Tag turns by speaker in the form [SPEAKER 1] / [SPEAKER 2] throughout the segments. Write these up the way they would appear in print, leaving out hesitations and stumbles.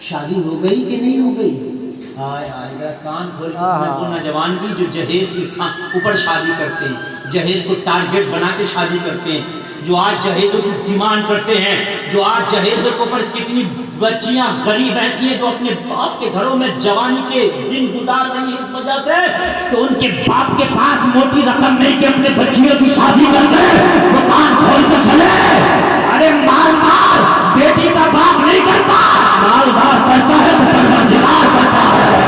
[SPEAKER 1] شادی ہو گئی کہ نہیں ہو گئی؟ آئے آئے کان کھول کے سنے وہ نوجوان بھی جو جہیز کے اوپر شادی کرتے ہیں، جہیز کو ٹارگٹ بنا کے شادی کرتے ہیں، جو آج جہیزوں کی ڈیمانڈ کرتے ہیں، جو آج جہیزوں کے اوپر کتنی بچیاں غریب ایسی ہیں جو اپنے باپ کے گھروں میں جوانی کے دن گزار رہی ہیں اس وجہ سے کہ ان کے باپ کے پاس موٹی رقم نہیں کہ اپنے بچیوں کی شادی کرتے ہیں۔ وہ کان کھول کے سنے، ارے مالدار بیٹی کا باپ نہیں کرتا، مالدار کرتا ہے تو پروردگار کرتا ہے۔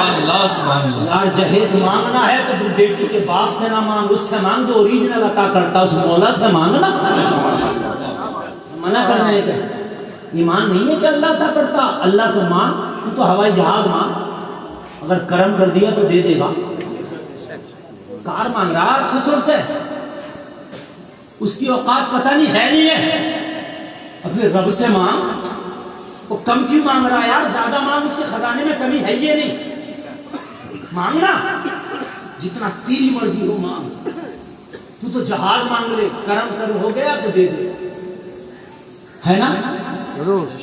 [SPEAKER 2] اللہ سبحان اللہ۔
[SPEAKER 1] یار جہیز مانگنا ہے تو پھر بیٹی کے باپ سے نہ مانگ، اس سے مانگ جو اوریجنل عطا کرتا، اس مولا سے مانگنا۔ منع کرنا ہے کیا؟ ایمان نہیں ہے کہ اللہ عطا کرتا، اللہ سے مانگ، تو ہوائی جہاز مانگ، اگر کرم کر دیا تو دے دے گا۔ کار مانگ رہا سسر سے، اس کی اوقات پتہ نہیں ہے نہیں ہے، اپنے رب سے مانگ۔ وہ کم کیوں مانگ رہا ہے یار؟ زیادہ مانگ، اس کے خزانے میں کمی ہے یہ نہیں۔ مانگنا جتنا تیری مرضی ہو مانگ، تو جہاز مانگ لے، کرم کر ہو گیا تو دے دے، ہے نا؟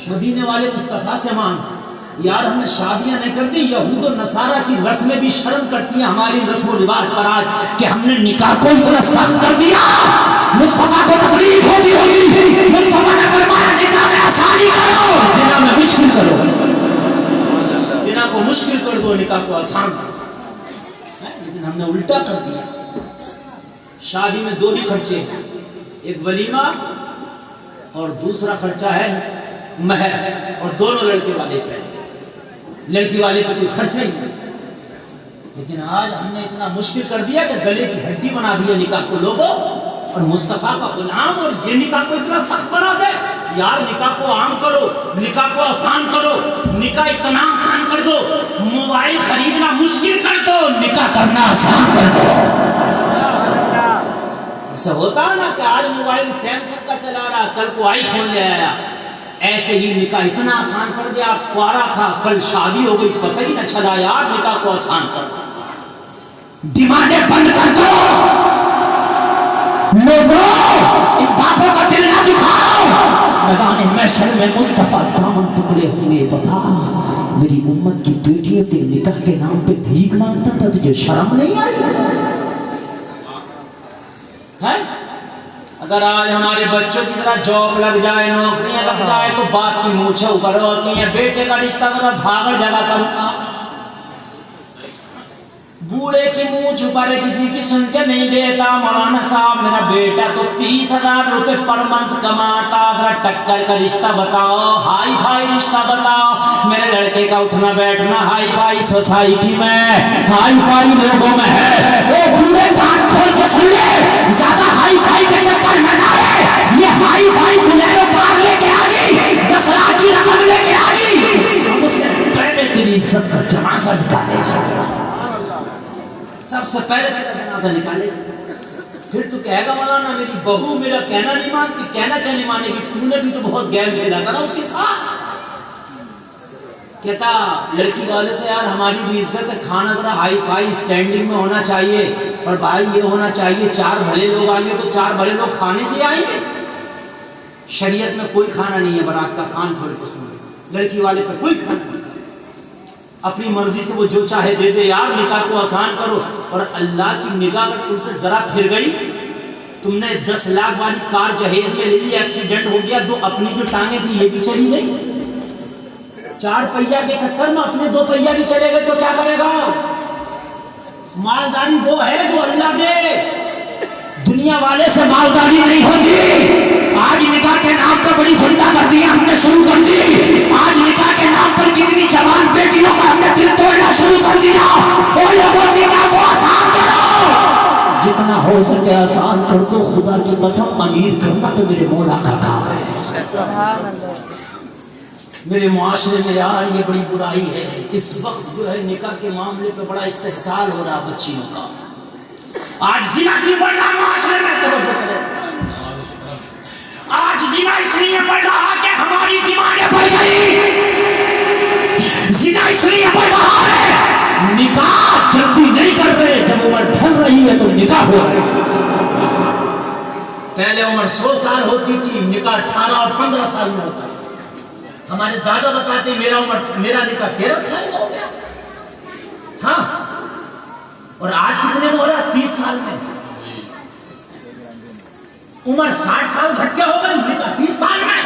[SPEAKER 1] مدینے والے مصطفیٰ سے مانگ۔ یار ہم نے شادیاں نہیں کرتی، یہود و نصارہ کی رسمیں بھی شرم کرتی ہیں ہماری رسم و رواج پر آج کہ ہم نے نکاح کو اتنا سخت کر دیا۔ مصطفیٰ کو تکلیف ہوتی ہوگی، مصطفیٰ نے فرمایا نکاح میں آسانی کرو، زنا میں مشکل کرو، زنا کو مشکل کر دو، نکاح کو آسان کرو۔ لیکن ہم نے الٹا کر دیا۔ شادی میں دو ہی خرچے ہیں، ایک ولیمہ اور دوسرا خرچہ ہے مہر، اور دونوں لڑکے والے پہ، لڑکی والے پہ کوئی خرچہ ہی نہیں۔ لیکن آج ہم نے اتنا مشکل کر دیا کہ گلے کی ہڈی بنا دیا نکاح کو لوگوں، اور مصطفیٰ کا غلام، اور یہ نکاح کو اتنا سخت بنا دے۔ یار نکاح کو عام کرو، نکاح کو آسان کرو، نکاح اتنا آسان کر دو، موبائل خریدنا مشکل کر دو، نکاح کرنا آسان کر دو۔ ایسا ہوتا نا کہ آج موبائل سیمسنگ کا چلا رہا، کل کو آئی فون لے آیا، ایسے ہی نکاح اتنا آسان کر دیا۔ کوارا تھا کل شادی ہو گئی، پتہ ہی نہ چلا۔ یار نکاح کو آسان کر دو، ڈیمانڈیں بند کر دو، لوگوں ان باپوں کا دل نہ دکھاؤ۔ میدان محشر میں مصطفیٰ دامن پکڑے ہوئے بتا، میری امت کی بیٹیوں کے نکاح کے نام پہ بھیک مانگتا تھا، تجھے شرم نہیں آئی؟ اگر آج ہمارے بچوں کی طرح جاب لگ جائے، نوکریاں لگ جائے تو باپ کی مونچھیں اوپر ہوتی ہیں۔ بیٹے کا رشتہ ذرا دھاگڑ جگہ کروں گا، بوڑھے کی مونچھ اوپر کسی کی سن کے نہیں دیتا۔ مولانا صاحب میرا بیٹا تو 30,000 روپے پر منتھ کماتا، ذرا ٹکر کا رشتہ بتاؤ، ہائی فائی رشتہ بتاؤ۔ میرے لڑکے کا اٹھنا بیٹھنا ہائی فائی سوسائٹی میں، ہائی فائی لوگوں میں ہے۔ وہ بوڑھے کان کھول کے سن لے، زیادہ ہائی فائی کے چکر میں نہ رہے۔ یہ ہائی فائی بلیرو کار لے کے آ گئی، 10 لاکھ کی رقم لے کے آ گئی، سب سے پہلے تیری عزت کا جنازہ نکالے گا، سب سے پہلے تیرا جنازہ نکالے گا۔ پھر تو کہے گا مولانا میری بہو میرا کہنا نہیں مانتی۔ کہنا کیا نہیں مانے گی؟ تو نے بھی تو بہت گیم کھیلا تھا نا اس کے ساتھ۔ کہتا لڑکی والے تو یار ہماری بھی عزت ہے، کھانا ذرا ہائی فائی اسٹینڈنگ میں ہونا چاہیے، اور بھائی یہ ہونا چاہیے 4 بھلے لوگ آئیں گے تو 4 بھلے لوگ کھانے سے آئیں گے۔ شریعت میں کوئی کھانا نہیں ہے برات کا، کان کھول کے سنو، لڑکی والے پر کوئی کھانا نہیں، اپنی مرضی سے وہ جو چاہے دے دے۔ یار نکاح کو آسان کرو، اور اللہ کی نگاہ اگر تم سے ذرا پھر گئی، تم نے 10 لاکھ والی کار جہیز میں لے لی، ایکسیڈنٹ ہو گیا، اپنی جو ٹانگیں تھی یہ بھی چلی گئی، 4 پہیا کے چکر میں اپنے 2 پہیا بھی چلے گئے تو کیا کرے گا؟ مالداری وہ ہے جو اللہ دے، دنیا والے سے مالداری نہیں ہوتی۔ آج نکاح کے نام پر بڑی سنتا کر دی ہم نے شروع کر دی، آج نکاح کے نام پر کتنی جوان بیٹیوں کا ہم نے دل توڑنا شروع کر دیا۔ اور لوگوں نکاح کو آسان کرو، جتنا ہو سکے آسان کر دو۔ خدا کی قسم امیر کرنا تو میرے مولا کا کام ہے۔ میرے معاشرے میں یار یہ بڑی برائی ہے، اس وقت جو ہے نکاح کے معاملے پہ بڑا استحصال ہو رہا بچیوں کا۔ آج زنا کیوں بڑھ رہا معاشرے میں؟ توجہ کریں، آج زنا اس لیے بڑھ رہا کہ ہماری ڈیمانڈیں بڑھ گئی۔ زنا اس لیے بڑھ رہا ہے، نکاح جلدی نہیں کرتے، جب عمر ڈھل رہی ہے تو نکاح ہو رہا ہے۔ پہلے عمر 100 سال ہوتی تھی، نکاح 18 اور 15 سال میں ہوتا ہے۔ ہمارے دادا بتاتے میرا نکاح 13 سال کا ہو گیا. ہاں اور آج کتنے میں ہو رہا ہے؟ 30 سال میں. عمر 60 سال گھٹ کے ہو گئی, نکاح 30 سال میں.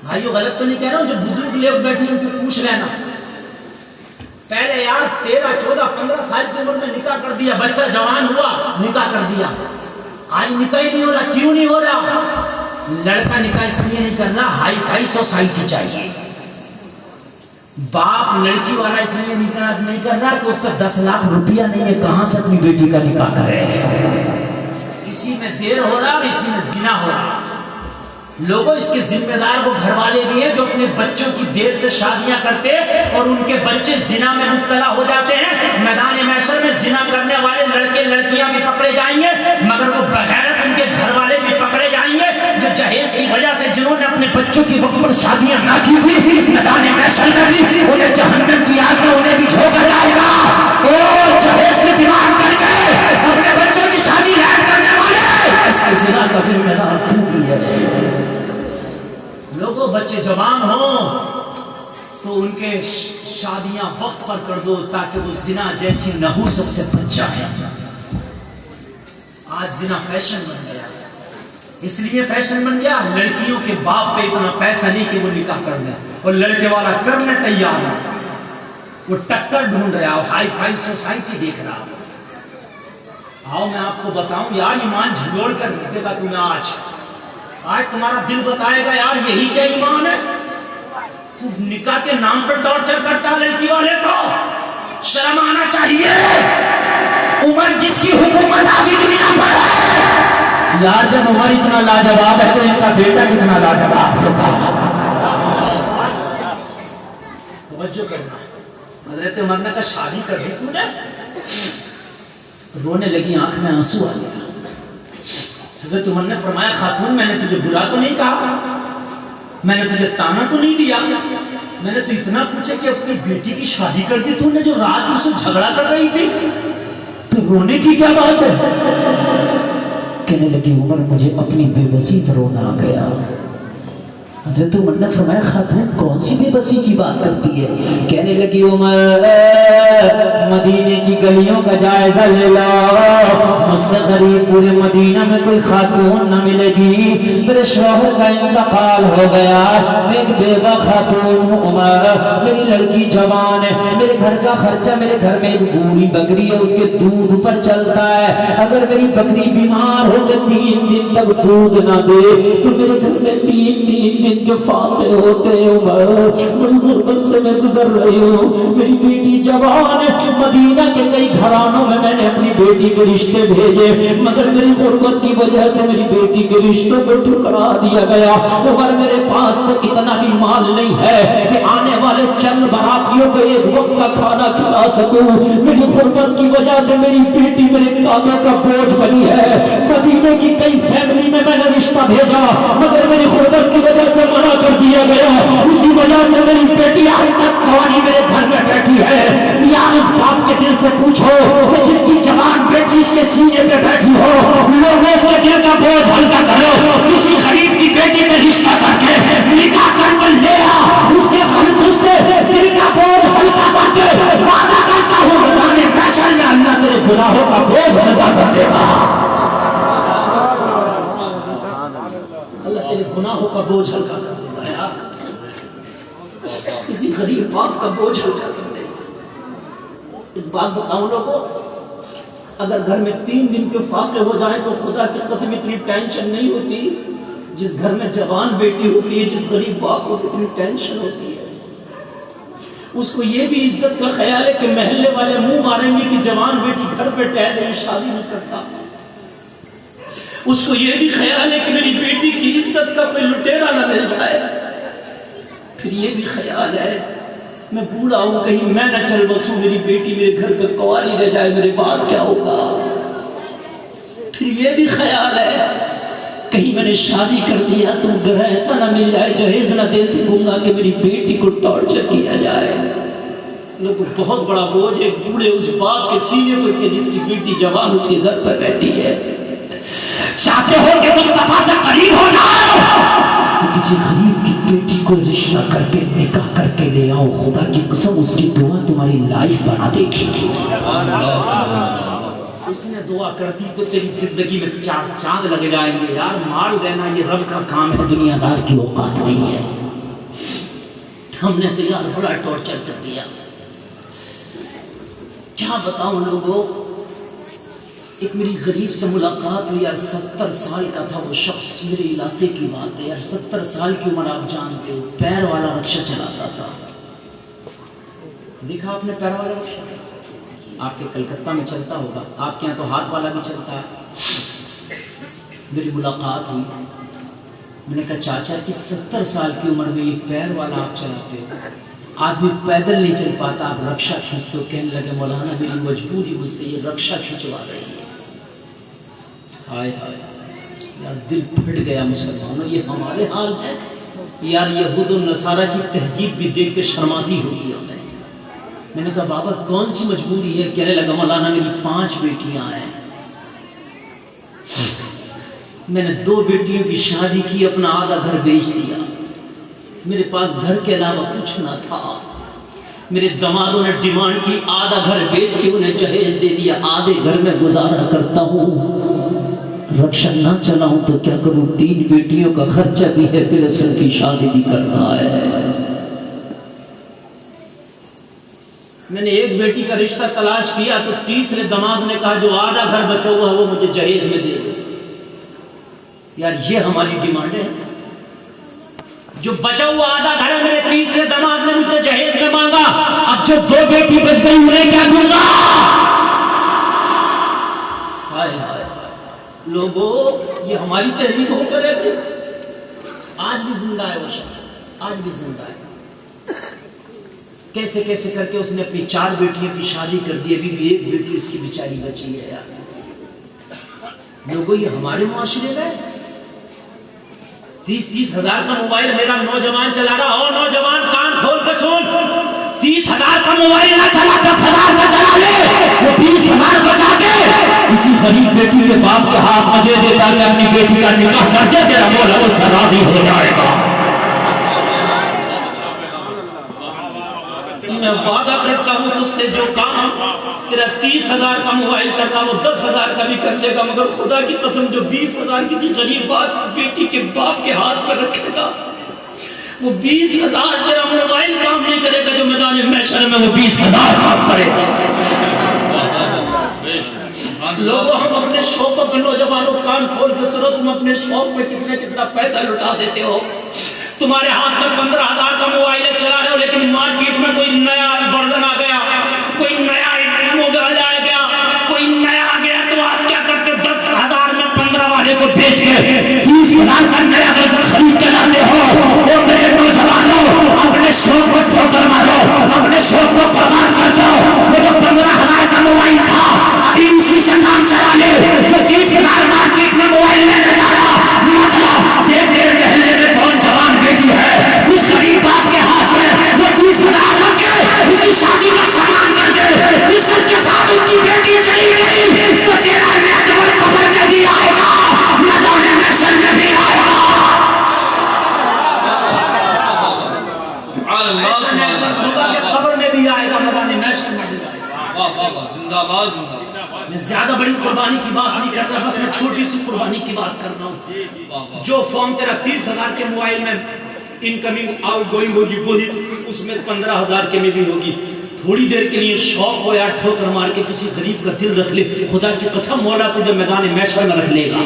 [SPEAKER 1] بھائیو غلط تو نہیں کہہ رہا ہوں, جو بزرگ لوگ بیٹھے ہیں ان سے پوچھ لینا. پہلے یار 13 14 15 سال کی عمر میں نکاح کر دیا, بچہ جوان ہوا نکاح کر دیا. آج نکاح ہی نہیں ہو رہا. کیوں نہیں ہو رہا؟ لڑکا نکاح اس لیے نہیں کر رہا, ہائی فائی سوسائٹی چاہیے. باپ لڑکی والا اس لیے نہیں کر رہا کہ اس پہ 10 لاکھ روپیہ نہیں ہے, کہاں سے اپنی بیٹی کا نکاح کرے. اسی میں دیر ہو رہا اور اسی میں زنا ہو رہا. لوگوں اس کے ذمہ دار وہ گھر والے بھی ہیں جو اپنے بچوں کی دیر سے شادیاں کرتے اور ان کے بچے زنا میں مبتلا ہو جاتے ہیں. میدان محشر میں زنا کرنے والے لڑکے لڑکیاں بھی پکڑے جائیں گے, مگر وہ بغیرت ان کے گھر والے بھی پکڑے جائیں گے جو جہیز کی وجہ سے جنہوں نے اپنے بچوں کی وقت پر شادیاں نہ کی تھی. میدان محشر میں بھی انہیں جہنم کی آگ میں انہیں بھی جھونکا جائے گا. او جہیز کی دیوار کر کے اپنے بچوں کی شادی رد کرنے والے, اس کے زنا کا ذمہ دار تو بھی ہے. لوگوں بچے جوان ہوں تو ان کے شادیاں وقت پر کر دو تاکہ وہ زنا جیسی نحوست سے بچ جائے. آج زنا فیشن بن گیا, اس لیے فیشن بن گیا لڑکیوں کے باپ پہ اتنا پیسہ نہیں کہ وہ نکاح کر لیں, اور لڑکے والا کرنے تیار ہے. وہ ٹکر ڈھونڈ رہا ہو, ہائی فائی سوسائٹی دیکھ رہا ہو. آؤ میں آپ کو بتاؤں یار, ایمان جھنجھوڑ کر دے گا تمہیں. آج تمہارا دل بتائے گا یار یہی کیا ایمان ہے. تو نکاح کے نام پر ٹارچر کرتا ہے لڑکی والے کو, شرم آنا چاہیے. عمر جس کی حکومت آگے دنیا پر ہے یار, جب عمر اتنا لاجواب ہے تو ان کا بیٹا کتنا لاجواب ہوگا. توجہ کرنا. حضرت عمر نے کہا شادی کر دی تو نے, رونے لگی, آنکھ میں آنسو آ گیا. حضرت عمر نے فرمایا خاتون میں نے تجھے برا تو نہیں کہا, میں نے تجھے تانا تو نہیں دیا, میں نے تو اتنا پوچھا کہ اپنی بیٹی کی شادی کر دی, تو نے جو رات اس سے جھگڑا کر رہی تھی, تو رونے کی کیا بات ہے. کہنے لگی عمر مجھے اپنی بے بسی پر رونا آ گیا. حضرت عمر نے فرمایا خاتون کون سی بے بسی کی بات کرتی ہے. کہنے لگی عمر مدینے کی گلیوں کا جائزہ لے لو, مجھ سے غریب پورے مدینہ میں کوئی خاتون نہ ملے گی. میرے شوہر کا انتقال ہو گیا, میں ایک بیوہ خاتون ہوں عمر, میری لڑکی جوان ہے, میرے گھر کا خرچہ, میرے گھر میں ایک بوڑھی بکری ہے اس کے دودھ پر چلتا ہے. اگر میری بکری بیمار ہو کے 3 دن تک دودھ نہ دے تو میرے گھر میں 3 دن کے فاقے ہوتے ہیں. بڑی غربت سے میں گزر رہی ہوں, میری بیٹی جوان ہے. مدینہ کے کئی گھرانوں میں میں نے اپنی بیٹی کے رشتے بھیجے, مگر میری غربت کی وجہ سے میری بیٹی کے رشتوں کو ٹھکرا دیا گیا. عمر میرے پاس تو اتنا بھی مال نہیں ہے کہ آنے والے چند براتیوں کو ایک وقت کا کھانا کھلا سکوں. میری غربت کی وجہ سے میری بیٹی میرے کانوں کا بوجھ بنی ہے. مدینے کی کئی فیملی میں میں نے رشتہ بھیجا, مگر میری غربت کی وجہ سے منع کر دیا گیا. اسی وجہ سے میری بیٹی آج تک کوانی میرے گھر میں بیٹھی ہے. یار اس باپ کے دل سے پوچھو کہ جس کی جوان بیٹی اس کے سینے پہ بیٹھی ہو, لوگوں سے دل کا بوجھ ہلکا کرو. کسی غریب کی بیٹی سے رشتہ کر کے نکاح کر کے لے آ, اس کے دل کا بوجھ ہلکا کر کے وعدہ کرتا ہوں میدان محشر میں اللہ تیرے گناہوں کا بوجھ ہلکا کر دے گا. اللہ تیرے گناہوں کا بوجھ ہلکا کر دے گا. یار کسی غریب باپ کا بوجھ ہلکا کر دے گا. ایک بات بتاؤں لوگوں, اگر گھر میں 3 دن کے فاقے ہو جائیں تو خدا کی قسم اتنی ٹینشن نہیں ہوتی جس گھر میں جوان بیٹی ہوتی ہے, جس غریب باپ کو کتنی ٹینشن ہوتی ہے. اس کو یہ بھی عزت کا خیال ہے کہ محلے والے منہ ماریں گے کہ جوان بیٹی گھر پہ ٹہل رہی, شادی نہیں کرتا. اس کو یہ بھی خیال ہے کہ میری بیٹی کی عزت کا کوئی لٹیرا نہ مل جائے. پھر یہ بھی خیال ہے میں بوڑھا ہوں کہیں میں نہ چل بسوں, میری بیٹی میرے گھر پہ کواری رہ جائے, میرے بعد کیا ہوگا. پھر یہ بھی خیال ہے کہیں میں نے شادی کر دیا تو گھر ایسا نہ مل جائے, جہیز نہ دے سکوں گا کہ میری بیٹی کو ٹارچر کیا جائے. لوگ بہت بڑا بوجھ ہے بوڑھے اس باپ کے سینے پر کہ جس کی بیٹی جوان اس کے گھر پر بیٹھی ہے. چاہتے ہو کہ مصطفیٰ سے قریب ہو جاؤ, کہ کسی غریب کی بیٹی کو رشتہ کر کے نکاح کر کے لے آؤ، خدا کی قسم اس کی دعا تمہاری لائف بنا دے گی۔ اس نے دعا کر دی تو تیری زندگی میں 4 چاند لگ جائیں گے۔ یار مال دینا یہ رب کا کام ہے، دنیا دار کی اوقات نہیں ہے۔ ہم نے تو یار بڑا ٹارچر کر دیا، کیا بتاؤں لوگوں۔ ایک میری غریب سے ملاقات ہوئی یار، 70 سال کا تھا وہ شخص، میرے علاقے کی بات ہے یار، 70 سال کی عمر، آپ جانتے ہو، پیر والا رکشہ چلاتا تھا۔ دیکھا آپ نے پیر والا رکشہ؟ آپ کے کلکتہ میں چلتا ہوگا، آپ کے یہاں تو ہاتھ والا بھی چلتا ہے۔ میری ملاقات ہوئی، میں نے کہا چاچا اس 70 سال کی عمر میں یہ پیر والا آپ چلاتے ہو، آدمی پیدل نہیں چل پاتا، آپ رکشہ کھینچتے ہو۔ کہنے لگے مولانا میری مجبوری مجھ سے یہ رکشہ کھینچوا رہی ہے۔ ہائے ہائے یار دل پھٹ گیا مسلمانوں، یہ ہمارے حال ہے یار۔ یہود و نصارہ کی تہذیب بھی دیکھ کے شرماتی ہوگی ہمیں۔ میں نے کہا بابا کون سی مجبوری ہے؟ کہنے لگا مولانا میری 5 بیٹیاں ہیں، میں نے 2 بیٹیوں کی شادی کی، اپنا آدھا گھر بیچ دیا، میرے پاس گھر کے علاوہ کچھ نہ تھا۔ میرے دمادوں نے ڈیمانڈ کی آدھا گھر بیچ کے انہیں جہیز دے دیا، آدھے گھر میں گزارا کرتا ہوں، رکشہ نہ چلاؤں تو کیا کروں، 3 بیٹیوں کا خرچہ بھی ہے، پھر اصل کی شادی بھی کرنا ہے۔ میں نے ایک بیٹی کا رشتہ تلاش کیا تو تیسرے دماد نے کہا جو آدھا گھر بچا ہوا ہے وہ مجھے جہیز میں دے دو۔ یار یہ ہماری ڈیمانڈ ہے، جو بچا ہوا آدھا گھر ہے، میرے تیسرے دماد نے مجھ سے جہیز میں مانگا، اب جو 2 بیٹی بچ گئی انہیں کیا دوں گا؟ ہائے ہائے لوگوں، یہ ہماری تہذیب ہو کر ہے۔ آج بھی زندہ ہے وہ شخص، آج بھی زندہ ہے۔ کیسے کیسے کر کے اس نے اپنی 4 بیٹیوں کی شادی کر دی، ابھی بھی 1 بیٹی اس کی بیچاری بچی ہے یار۔ لوگوں یہ ہمارے معاشرے میں 30 ہزار کا موبائل میرا نوجوان چلا رہا ہو، نوجوان کان کھول کر سن، 30 ہزار کا موبائل نہ چلا، 10 ہزار کا چلا لے، وہ 20 ہزار بچا کے اسی غریب بیٹی کے باپ کے ہاتھ میں دے دیتا کہ اپنی بیٹی کا نکاح کر دے، تیرا مولا وہ سے راضی ہو جائے گا۔ میں وعدہ کرتا ہوں تجھ سے جو کام تیرا 30 ہزار کا موبائل کر رہا وہ 10 ہزار کا بھی کر لے گا، مگر خدا کی قسم جو 20 ہزار کسی غریب بیٹی کے باپ کے ہاتھ پر رکھے گا وہ 20 ہزار تیرا موبائل کام نہیں کرے گا، جو میدان محشر میں وہ 20 ہزار کام کرے گا۔ لوگوں ہم اپنے شوقوں پہ، نوجوانوں کان کھول کے سنو، تم اپنے شوق پہ کتنا پیسہ لٹا دیتے ہو۔ تمہارے ہاتھ میں 15 ہزار کا موبائل چلا رہے ہو، لیکن مارکیٹ میں کوئی نیا ورژن آ گیا، کوئی نیا موبائل آ گیا، کوئی نیا آ گیا تو آپ کیا کرتے؟ 10 ہزار میں 15 والے کو بیچ کے 30 ہزار کا نیا ورژن خرید کے لاتے ہو۔ وہ میرے نوجوانوں اپنے شوق کو ٹھوکر مارو، اپنے شوق کو قربان کر دو۔ وہ جو 15 ہزار کا موبائل تھا ابھی اسی سے نام چلا لے، جو 30 ہزار مارکیٹ میں موبائل لینے جا رہا، مطلب دیکھ میرے محلے میں کون جوان بیٹی ہے، اس غریب باپ کے ہاتھ میں وہ 30 ہزار رکھ کے اس کی شادی کا سامان کر دے، عزت کے ساتھ اس کی بیٹی چلی گئی تو تیرا نیتور قبر میں بھی آئے گا، میدان محشر میں بھی آئے گا۔ قبر میں بھی آئے گا، میدان محشر میں بھی آئے گا۔ زندہ باد زندہ۔ میں زیادہ بڑی قربانی کی بات نہیں کر رہا، بس میں چھوٹی سی قربانی کی بات کر رہا ہوں۔ جو فارم تیرا 30 ہزار کے موبائل میں انکمنگ آؤٹ گوئنگ ہوگی وہی اس میں 15 ہزار کے میں بھی ہوگی۔ تھوڑی دیر کے لیے شوق ہو یا ٹھوکر مار کے کسی غریب کا دل رکھ لے، خدا کی قسم مولا تجھے میدان محشر میں رکھ لے گا۔